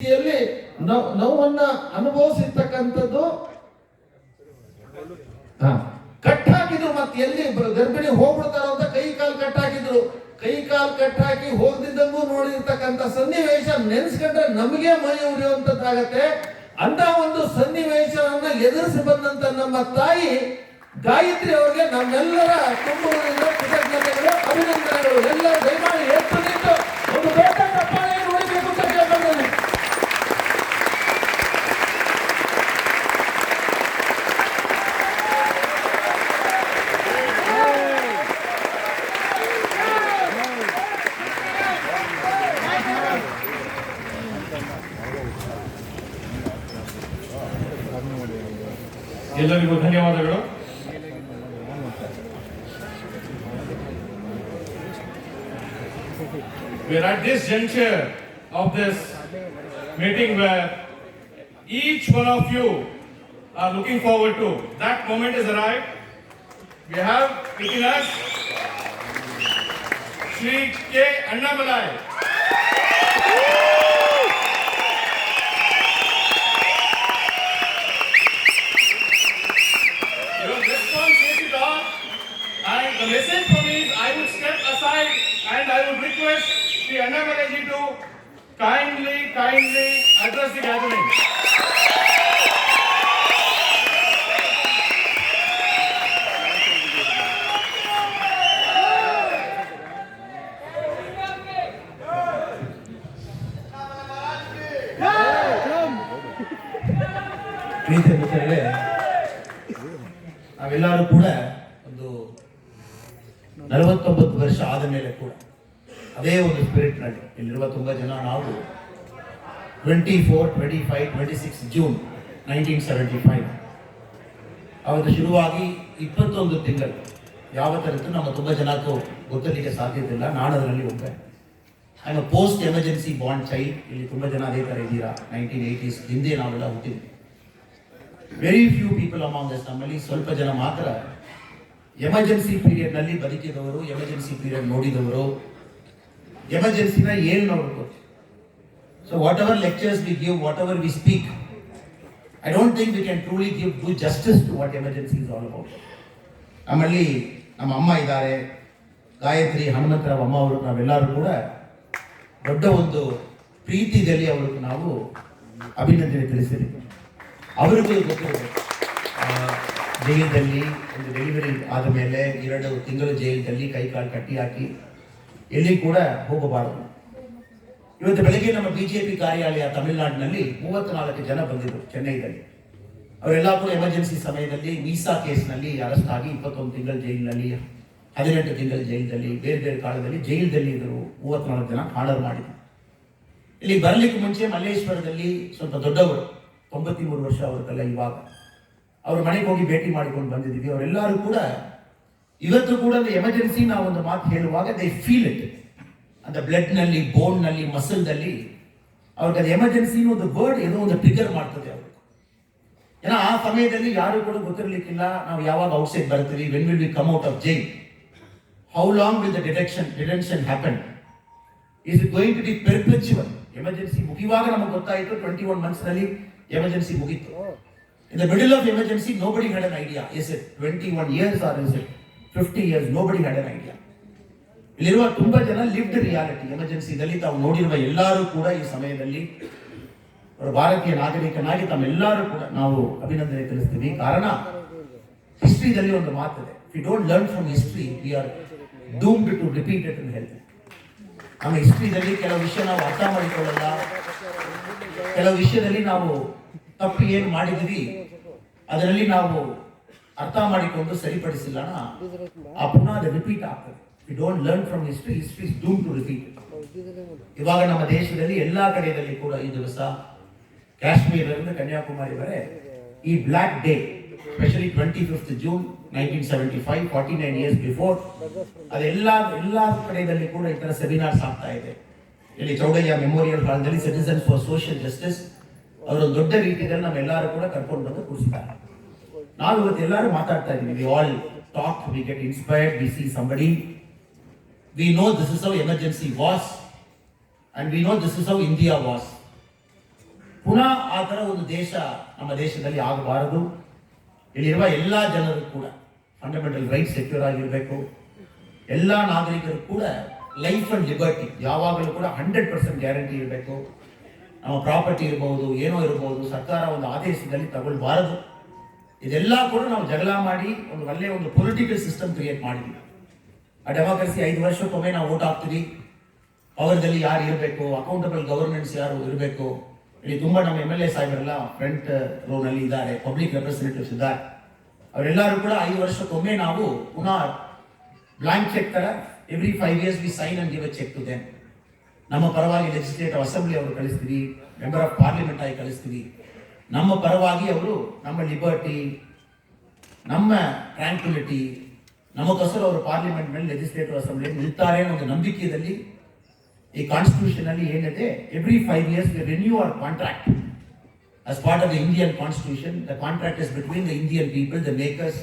ರೀತಿಯಲ್ಲಿ ನೋವನ್ನ ಅನುಭವಿಸಿರ್ತಕ್ಕಂಥದ್ದು ಕಟ್ಟಾಕಿದ್ರು. ಮತ್ತೆ ಎಲ್ಲಿ ಗರ್ಭಿಣಿ ಹೋಗ್ಬಿಡ್ತಾರೋ ಅಂತ ಕೈ ಕಾಲು ಕಟ್ಟಾಕಿದ್ರು. ಕೈ ಕಾಲು ಕಟ್ಟಾಕಿ ಹೋಗದಿದ್ದಂಗೂ ನೋಡಿರ್ತಕ್ಕಂಥ ಸನ್ನಿವೇಶ ನೆನೆಸ್ಕೊಂಡ್ರೆ ನಮಗೆ ಮೈ ಉರಿಯುವಂತದ್ದಾಗತ್ತೆ. ಅಂತ ಒಂದು ಸನ್ನಿವೇಶವನ್ನ ಎದುರಿಸಿ ಬಂದಂತ ನಮ್ಮ ತಾಯಿ ಗಾಯತ್ರಿ ಅವರಿಗೆ ನಮ್ಮೆಲ್ಲರ ತುಂಬುವುದರಿಂದ ಕೃತಜ್ಞತೆಗಳು, ಅಭಿನಂದನೆಗಳು. ಎಲ್ಲ ದಯಮಾಡಿ ಎತ್ತು ನಿಂತು ಒಂದು ದೊಡ್ಡ ತಪ್ಪಾಳೆ ನೋಡಬೇಕು ಅಂತ ಕೇಳ್ಕೊಂಡ್ರೆ ಎಲ್ಲರಿಗೂ ಧನ್ಯವಾದಗಳು. We are at this juncture of this meeting where each one of you are looking forward to. That moment has arrived. We have within us Shri K. Annamalai. And the message for me is I would step aside and I would request Shri Annamalai ji to kindly address the gathering. ಪ್ರೀತಿ ಮಿತ್ರರೇ, ನಾವೆಲ್ಲರೂ ಕೂಡ ಒಂದು 49 ವರ್ಷ ಆದ ಮೇಲೆ ಕೂಡ ಅದೇ ಒಂದು ಸ್ಪಿರಿಟ್ ನಲ್ಲಿ ಇಲ್ಲಿರುವ ತುಂಬ ಜನ ನಾವು 24, 25, 26 ಜೂನ್ 1975 ಅವತ್ತು ಶುರುವಾಗಿ 21 ತಿಂಗಳು ಯಾವ ಥರದ್ದು ನಮ್ಮ ತುಂಬ ಜನಕ್ಕೂ ಗೊತ್ತಲಿಕ್ಕೆ ಸಾಧ್ಯತೆ ಇಲ್ಲ. ನಾನು ಅದರಲ್ಲಿ ಒಬ್ಬೆ. ಐ ಆಮ್ ಪೋಸ್ಟ್ ಎಮರ್ಜೆನ್ಸಿ ಬಾಂಡ್ ಚೈಲ್ಡ್. ಇಲ್ಲಿ ತುಂಬ ಜನ ಅದೇ ಥರ ಇದ್ದೀರಾ. 1980s ಹಿಂದೆ ನಾವೆಲ್ಲ ಹುಟ್ಟಿದ್ವಿ. Very few people among us. ನಮ್ಮಲ್ಲಿ ಸ್ವಲ್ಪ ಜನ ಮಾತ್ರ ಎಮರ್ಜೆನ್ಸಿ ಪೀರಿಯಡ್ ನಲ್ಲಿ ಬದುಕಿದವರು, ಎಮರ್ಜೆನ್ಸಿ ಪೀರಿಯಡ್ ನೋಡಿದವರು, ಎಮರ್ಜೆನ್ಸಿನ ಏನು ನೋಡಬೇಕು. So whatever lectures we give, whatever we speak, I don't think we can truly do justice to what emergency is all about. ನಮ್ಮಲ್ಲಿ ನಮ್ಮ ಅಮ್ಮ ಇದ್ದಾರೆ, ಗಾಯತ್ರಿ ಹನುಮಂತರಾವ್ ಅಮ್ಮ ಅವರು. ನಾವೆಲ್ಲರೂ ಕೂಡ ದೊಡ್ಡ ಒಂದು ಪ್ರೀತಿಯಲ್ಲಿ ಅವ್ರಿಗೆ ನಾವು ಅಭಿನಂದನೆ ತಿಳಿಸಿದ್ದೀವಿ. ಅವರಿಗೂ ಗೊತ್ತಿರಬೇಕು, ಜೈಲಲ್ಲಿ ಒಂದು ಡೆಲಿವರಿ ಆದ ಮೇಲೆ 2 ತಿಂಗಳು ಜೈಲಲ್ಲಿ ಕೈ ಕಾಲು ಕಟ್ಟಿ ಹಾಕಿ ಎಲ್ಲಿ ಕೂಡ ಹೋಗಬಾರದು. ಇವತ್ತು ಬೆಳಗ್ಗೆ ನಮ್ಮ ಬಿಜೆಪಿ ಕಾರ್ಯಾಲಯ ತಮಿಳುನಾಡಿನಲ್ಲಿ 34 ಜನ ಬಂದಿದ್ದರು ಚೆನ್ನೈದಲ್ಲಿ. ಅವರೆಲ್ಲ ಕೂಡ ಎಮರ್ಜೆನ್ಸಿ ಸಮಯದಲ್ಲಿ ವೀಸಾ ಕೇಸ್ನಲ್ಲಿ ಅರೆಸ್ಟ್ ಆಗಿ 21 ತಿಂಗಳು ಜೈಲಿನಲ್ಲಿ, 18 ತಿಂಗಳು ಜೈಲಲ್ಲಿ, ಬೇರೆ ಬೇರೆ ಕಾಲದಲ್ಲಿ ಜೈಲದಲ್ಲಿ ಇದ್ದರು. 34 ಜನ ಆರ್ಡರ್ ಮಾಡಿದ್ರು. ಇಲ್ಲಿ ಬರಲಿಕ್ಕೆ ಮುಂಚೆ ಮಲ್ಲೇಶ್ವರದಲ್ಲಿ ಸ್ವಲ್ಪ ದೊಡ್ಡವರು, 93 ವರ್ಷ ಅವ್ರಿಗೆಲ್ಲ ಇವಾಗ, ಅವ್ರ ಮನೆಗೆ ಹೋಗಿ ಭೇಟಿ ಮಾಡಿಕೊಂಡು ಬಂದಿದ್ದೀವಿ. ಅವರೆಲ್ಲರೂ ಕೂಡ ಇವತ್ತು ಕೂಡ ಎಮರ್ಜೆನ್ಸಿ ನಾವು ಒಂದು ಮಾತು ಹೇಳುವಾಗ ದೇ ಫೀಲ್ ಇಟ್. அந்த ಬ್ಲಡ್ ನಲ್ಲಿ, ಬೋನ್ ನಲ್ಲಿ, ಮಸಲ್ದಲ್ಲಿ ಅವ್ರಿಗೆ ಅದು ಎಮರ್ಜೆನ್ಸಿ ಒಂದು ವರ್ಡ್ ಏನೋ ಒಂದು ಟ್ರಿಗರ್ ಮಾಡ್ತದೆ ಅವ್ರಿಗೆ. ಏನೋ ಆ ಸಮಯದಲ್ಲಿ ಯಾರು ಕೂಡ ಗೊತ್ತಿರಲಿಕ್ಕಿಲ್ಲ ನಾವು ಯಾವಾಗ ಔಟ್ಸೈಡ್ ಬರ್ತೀವಿ, when will we come out of jail, how long will the detention happen, is it going to be perpetual. Emergency ಮುಗಿಯುವಾಗ ನಮಗೆ ಗೊತ್ತಾಯಿತು 21 months ನಲ್ಲಿ ಎಮರ್ಜೆನ್ಸಿ ಮುಗೀತು. In the middle of emergency, nobody had an idea. Is it 21 years or is it 50 years? Nobody had an idea. ಇಲ್ಲಿರುವ ತುಂಬಾ ಜನ lived reality. ಎಮರ್ಜೆನ್ಸಿದಲ್ಲಿ ತಾವು ನೋಡಿರುವ ಎಲ್ಲರೂ ಕೂಡ ಈ ಸಮಯದಲ್ಲಿ ಭಾರತೀಯ ನಾಗರಿಕನಾಗಿ ತಮ್ಮೆಲ್ಲರೂ ಕೂಡ ನಾವು ಅಭಿನಂದನೆ ತಿಳಿಸ್ತೀವಿ. ಕಾರಣ ಹಿಸ್ಟ್ರಿದಲ್ಲಿ ಒಂದು ಮಾತಿದೆ, we don't learn from history, we are doomed to repeat it in health. ನಮ್ಮ ಹಿಸ್ಟ್ರಿದಲ್ಲಿ ಕೆಲವು ವಿಷಯ ನಾವು ಅರ್ಥ ಮಾಡಿಕೊಳ್ಳಲ್ಲ, ಕೆಲವು ವಿಷಯದಲ್ಲಿ ನಾವು ತಪ್ಪು ಏನು ಮಾಡಿದ್ವಿ ಅದರಲ್ಲಿ ನಾವು ಅರ್ಥ ಮಾಡಿಕೊಂಡು ಸರಿಪಡಿಸಿಲ್ಲ, ಆ ಪುನಃ ಅದು ರಿಪೀಟ್ ಆಗ್ತದೆ. We don't learn from history, history is doomed to repeat. ಇವಾಗ ನಮ್ಮ ದೇಶದಲ್ಲಿ ಎಲ್ಲಾ ಕಡೆಯಲ್ಲಿ ಕೂಡ ಈ ದಿವಸ ಕಾಶ್ಮೀರದಿಂದ ಕನ್ಯಾಕುಮಾರಿವರೆ ಈ black day, specially 25th June 1975, 49 years before, ಅದೆಲ್ಲ ಕಡೆಯಲ್ಲಿ ಕೂಡ ಈ ತರ ಸೆಮಿನಾರ್ಸ್ ಆಗ್ತಾ ಇದೆ. ಇಲ್ಲಿ ಚೌಡಯ್ಯ ಮೆಮೋರಿಯಲ್ ಹಾಲ್ನಲ್ಲಿ ಸಿಟಿಸನ್ಸ್ ಫಾರ್ ಸೋಷಿಯಲ್ ಜಸ್ಟಿಸ್ ಅವರು ದೊಡ್ಡ ರೀತಿಯಲ್ಲಿ ನಾವೆಲ್ಲರೂ ಕೂಡ ಕರ್ಕೊಂಡು ಬಂದು ಕೂರಿಸಿದ್ದಾರೆ. ನಾವು ಇವತ್ತು ಎಲ್ಲರೂ ಮಾತಾಡ್ತಾ ಇದ್ದೀವಿ. We all talk, we get inspired, we see somebody, we know this is how emergency was, and we know this is how India was. ಪುನಃ ಆ ಥರ ಒಂದು ದೇಶ ನಮ್ಮ ದೇಶದಲ್ಲಿ ಆಗಬಾರದು. ಇಲ್ಲಿರುವ ಎಲ್ಲ ಜನರು ಕೂಡ ಫಂಡಮೆಂಟಲ್ ರೈಟ್ಸ್ ಸೆಕ್ಯೂರ್ ಆಗಿರಬೇಕು. ಎಲ್ಲ ನಾಗರಿಕರು ಕೂಡ ಲೈಫ್ ಅಂಡ್ ಲಿಬರ್ಟಿ ಯಾವಾಗಲೂ ಕೂಡ 100% ಗ್ಯಾರಂಟಿ ಇರಬೇಕು. ನಮ್ಮ ಪ್ರಾಪರ್ಟಿ ಇರ್ಬೋದು, ಏನೋ ಇರ್ಬೋದು, ಸರ್ಕಾರ ಒಂದು ಆದೇಶದಲ್ಲಿ ತಗೊಳ್ಬಾರದು. ಇದೆಲ್ಲ ಕೂಡ ನಾವು ಜಗಳ ಮಾಡಿ ಒಂದು ಒಳ್ಳೆಯ ಒಂದು ಪೊಲಿಟಿಕಲ್ ಸಿಸ್ಟಮ್ ಕ್ರಿಯೇಟ್ ಮಾಡಿದ್ವಿ. ಆ ಡೆಮಾಕ್ರಸಿ 5 ವರ್ಷಕ್ಕೊಮ್ಮೆ ನಾವು ವೋಟ್ ಹಾಕ್ತೀವಿ. ಪವರ್ದಲ್ಲಿ ಯಾರು ಇರಬೇಕು, ಅಕೌಂಟಬಲ್ ಗವರ್ನೆನ್ಸ್ ಯಾರು ಇರಬೇಕು. ಇಲ್ಲಿ ತುಂಬಾ ನಮ್ಮ MLA ಸಾಹೇಬರೆಲ್ಲ ಫ್ರಂಟ್ ರೋನಲ್ಲಿ ಇದ್ದಾರೆ, ಪಬ್ಲಿಕ್ ರೆಪ್ರೆಸೆಂಟೇಟಿವ್ಸ್ ಇದ್ದಾರೆ. ಅವರೆಲ್ಲರೂ ಕೂಡ 5 ವರ್ಷಕ್ಕೊಮ್ಮೆ ನಾವು ಪುನಃ ಬ್ಲಾಂಕ್ ಚೆಕ್ ತರ every 5 years we sign and give a cheque to them. ನಮ್ಮ ಪರವಾಗಿ ಲೆಜಿಸ್ಲೇಟಿವ್ ಅಸೆಂಬ್ಲಿ ಅವರು ಕಳಿಸ್ತೀವಿ, ಮೆಂಬರ್ ಆಫ್ ಪಾರ್ಲಿಮೆಂಟ್ ಆಗಿ ಕಳಿಸ್ತೀವಿ. ನಮ್ಮ ಪರವಾಗಿ ಅವರು ನಮ್ಮ ಲಿಬರ್ಟಿ, ನಮ್ಮ ಟ್ರ್ಯಾಂಕ್ವಿಲಿಟಿ, ನಮಗೋಸ್ಕರ ಅವರು ಪಾರ್ಲಿಮೆಂಟ್ ನಲ್ಲಿ ಲೆಜಿಸ್ಲೇಟಿವ್ ಅಸೆಂಬ್ಲಿ ನಿಲ್ತಾರೆ ಅನ್ನೋ ಒಂದು ನಂಬಿಕೆಯಲ್ಲಿ ಈ ಕಾನ್ಸ್ಟಿಟ್ಯೂಷನ್ ಅಲ್ಲಿ ಏನಿದೆ, every 5 years we renew our contract as part of the Indian constitution. The contract is between the Indian people, the makers,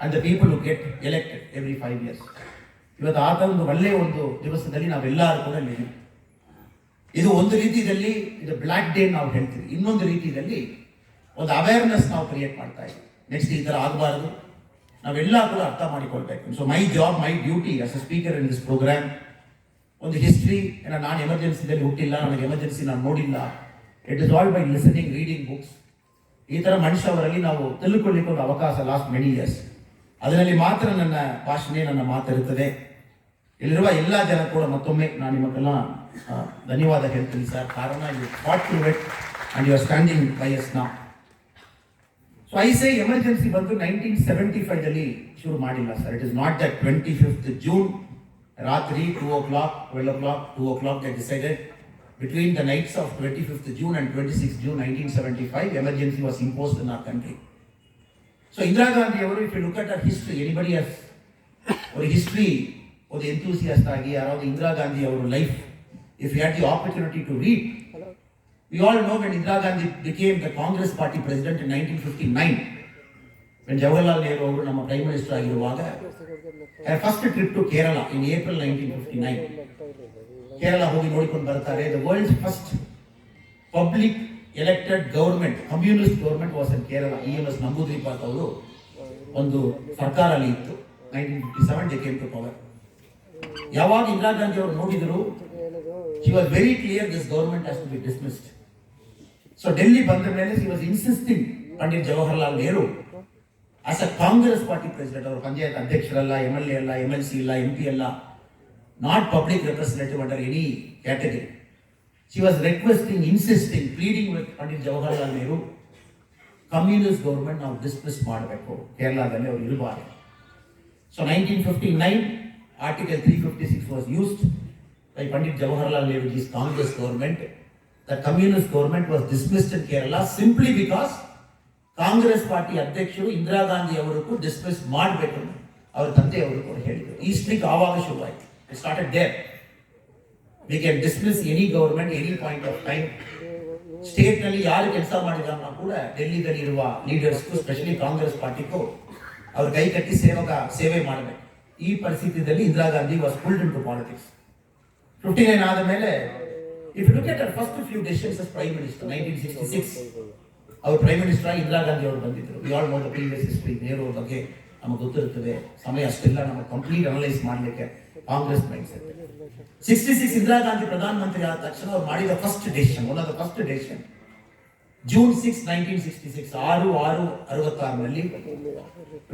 and the people who get elected every 5 years. ಇವತ್ತು ಆತ ಒಂದು ಒಳ್ಳೆಯ ಒಂದು ದಿವಸದಲ್ಲಿ ನಾವೆಲ್ಲರೂ ಕೂಡ ಇದ್ದೀವಿ. ಇದು ಒಂದು ರೀತಿಯಲ್ಲಿ ಇದು ಬ್ಲ್ಯಾಕ್ ಡೇ ನಾವು ಹೇಳ್ತೀವಿ, ಇನ್ನೊಂದು ರೀತಿಯಲ್ಲಿ ಒಂದು ಅವೇರ್ನೆಸ್ ನಾವು ಕ್ರಿಯೇಟ್ ಮಾಡ್ತಾ ಇದ್ದೀವಿ. ನೆಕ್ಸ್ಟ್ ಈ ಥರ ಆಗಬಾರ್ದು, ನಾವೆಲ್ಲ ಕೂಡ ಅರ್ಥ ಮಾಡಿಕೊಳ್ಬೇಕು. So my job, my duty as a speaker in this program, ಒಂದು ಹಿಸ್ಟ್ರಿ. ನಾನು ಎಮರ್ಜೆನ್ಸಿದಲ್ಲಿ ಹುಟ್ಟಿಲ್ಲ, ನನಗೆ ಎಮರ್ಜೆನ್ಸಿ ನಾನು ನೋಡಿಲ್ಲ. It is all by listening, reading books. ಈ ಥರ ಮನುಷ್ಯ ಅವರಲ್ಲಿ ನಾವು ತಿಳ್ಕೊಳ್ಳಿಕ್ಕೆ ಒಂದು ಅವಕಾಶ ಲಾಸ್ಟ್ ಮೆನಿ ಇಯರ್ಸ್. ಅದರಲ್ಲಿ ಮಾತ್ರ ನನ್ನ ಭಾಷಣೆ, ನನ್ನ ಮಾತಿರುತ್ತದೆ. ಇಲ್ಲಿರುವ ಎಲ್ಲ ಜನ ಕೂಡ ಮತ್ತೊಮ್ಮೆ ನಾನು ನಿಮಗೆಲ್ಲ ಧನ್ಯವಾದ ಹೇಳ್ತೀನಿ ಸರ್. ಕಾರಣ you fought to it and you are standing by us now. So I say emergency ಬಂದು 1975 ಶುರು ಮಾಡಿಲ್ಲ sir. It is not that 25th June ರಾತ್ರಿ 2 o'clock, 12 o'clock, 2 o'clock they decided. Between the nights of 25th June and 26th June 1975, emergency was imposed in our country. So Indira Gandhi, if you look at her history, anybody has or history or the enthusiast agi around Indira Gandhi our life, if you had the opportunity to read, we all know when Indira Gandhi became the Congress party president in 1959, when Jawaharlal Nehru ಅವರು ನಮ್ಮ prime minister ಆಗಿರುವಾಗ, her first trip to Kerala in April 1959. Kerala ಹೋಗಿ ನೋಡಿಕೊಂಡು ಬರ್ತಾರೆ. The world's first public elected government, communist government was in Kerala. EMS Namboodiripad ಅವರು ಒಂದು ಸರ್ಕಾರ ಅಲ್ಲಿ ಇತ್ತು. 1957 ದೇ ಕೇಮ್ ಟು ಪವರ್. ಯಾವಾಗ ಇಂದಿರಾ ಗಾಂಧಿ ಅವರು ನೋಡಿದರು, she was very clear this government has to be dismissed. So Delhi ಬಂದ ಮೇಲೆ she was insisting Pandit Jawaharlal Nehru as a Congress party president. ಅವರು ಪಂಚಾಯತ್ ಅಧ್ಯಕ್ಷರಲ್ಲ, MLA ಅಲ್ಲ, MLC ಇಲ್ಲ, MP ಅಲ್ಲ, not public representative under any category. She was requesting, insisting, pleading with Pandit Jawaharlal Nehru, communist government now dismiss ಮಾಡಬೇಕು, ಕೇರಳದಲ್ಲಿ ಅವರು ಇರಬಾರದು. So 1959 Article 356 was used by Pandit Jawaharlal Nehru's Congress government. The communist government was dismissed in Kerala simply because Congress party ಅಧ್ಯಕ್ಷರು ಇಂದಿರಾ ಗಾಂಧಿ ಅವರಿಗೂ dismiss ಮಾಡಬೇಕು ಅವರ ತಂದೆ ಅವರು ಕೂಡ ಹೇಳಿದರು. ಈ ಸ್ಟ್ರಿಕ್ ಆವಾಗ ಶುರುವಾಯಿತು. It started there. We can dismiss any government any point of time. State ನಲ್ಲಿ ಯಾರು ಕೆಲಸ ಮಾಡಿದಾರನ್ನ ಕೂಡ ಡೆಲ್ಲಿದಲ್ಲಿ ಇರುವ ಲೀಡರ್ಸ್, ಸ್ಪೆಷಲಿ ಕಾಂಗ್ರೆಸ್ ಪಾರ್ಟಿಗೂ ಅವ್ರ ಕೈ ಕಟ್ಟಿ ಸೇವೆ ಮಾಡಬೇಕು. ಈ ಪರಿಸ್ಥಿತಿಯಲ್ಲಿ Indira Gandhi was pulled in to politics. 59 ಆದ ಮೇಲೆ if you look at first few decisions as prime minister, 1966 ಅವ್ರ ಪ್ರೈಮ್ ಮಿನಿಸ್ಟರ್ ಆಗಿ ಇಂದಿರಾ ಗಾಂಧಿ ಅವರು ಬಂದಿದ್ರು. We all know the previous history. Nehru ಅವ್ರ ಬಗ್ಗೆ ನಮಗೆ ಗೊತ್ತಿರುತ್ತದೆ. ಸಮಯ ಅಷ್ಟೆಲ್ಲ ನಮಗೆ ಕಂಪ್ಲೀಟ್ ಅನಲೈಸ್ ಮಾಡಲಿಕ್ಕೆ Congress mind set. 66 Indira Gandhi ಪ್ರಧಾನ ಮಂತ್ರಿ ಆದ ತಕ್ಷಣ ಅವ್ರು ಮಾಡಿದ first decision, one of the first decision, June 6, 1966, 6/6/66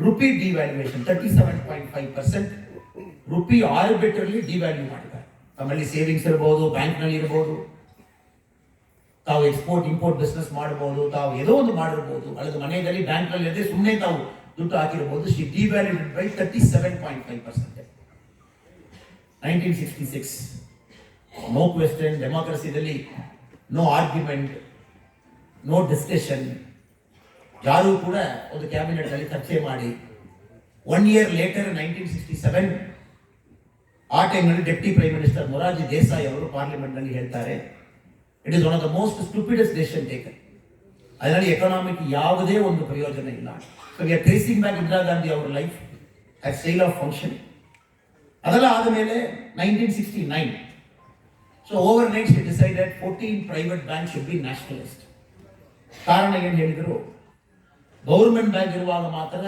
rupee devaluation 37.5%, rupee arbitrarily devalue ಮಾಡಿದ್ದಾರೆ. ತಮ್ಮಲ್ಲಿ ಸೇವಿಂಗ್ಸ್ ಇರಬಹುದು, ಬ್ಯಾಂಕ್ ನಲ್ಲಿ ಇರಬಹುದು, ತಾವು ಎಕ್ಸ್ಪೋರ್ಟ್ ಇಂಪೋರ್ಟ್ ಬಿಸ್ನೆಸ್ ಮಾಡಬಹುದು, ತಾವು ಏನೋ ಒಂದು ಮಾಡಿರಬಹುದು, ಅಲ್ಲದ ಮನೆಯಲ್ಲಿ ಬ್ಯಾಂಕ್ ನಲ್ಲಿ ಇರದೆ ಸುಮ್ಮನೆ ತಾವು ದುಡ್ಡು ಹಾಕಿರಬಹುದು. She devalued by 37.5%. 1966, no question, ಡೆಮಾಕ್ರಸಿದಲ್ಲಿ ನೋ ಆರ್ಗ್ಯುಮೆಂಟ್, ನೋ ಡಿಸ್ಕಷನ್. ಯಾರೂ ಕೂಡ ಒಂದು ಕ್ಯಾಬಿನೆಟ್ ನಲ್ಲಿ ಚರ್ಚೆ ಮಾಡಿ 1 year later 1967 ಆ ಟೈಮ್ನಲ್ಲಿ deputy prime minister Morarji Desai ಅವರು ಪಾರ್ಲಿಮೆಂಟ್ ನಲ್ಲಿ ಹೇಳ್ತಾರೆ, it is one of the most stupidest decision taken. ಅದರಲ್ಲಿ ಎಕನಾಮಿಕ್ ಯಾವುದೇ ಒಂದು ಪ್ರಯೋಜನ ಇಲ್ಲ. So we are tracing back Indira Gandhi ಅವರ life as style of function. ಅದೆಲ್ಲ ಆದ ಮೇಲೆ 1969, so overnight decided 14 private bank should be nationalist. ಕಾರಣ ಏನು ಹೇಳಿದರು? ಗೌರ್ಮೆಂಟ್ ಬ್ಯಾಂಕ್ ಇರುವಾಗ ಮಾತ್ರ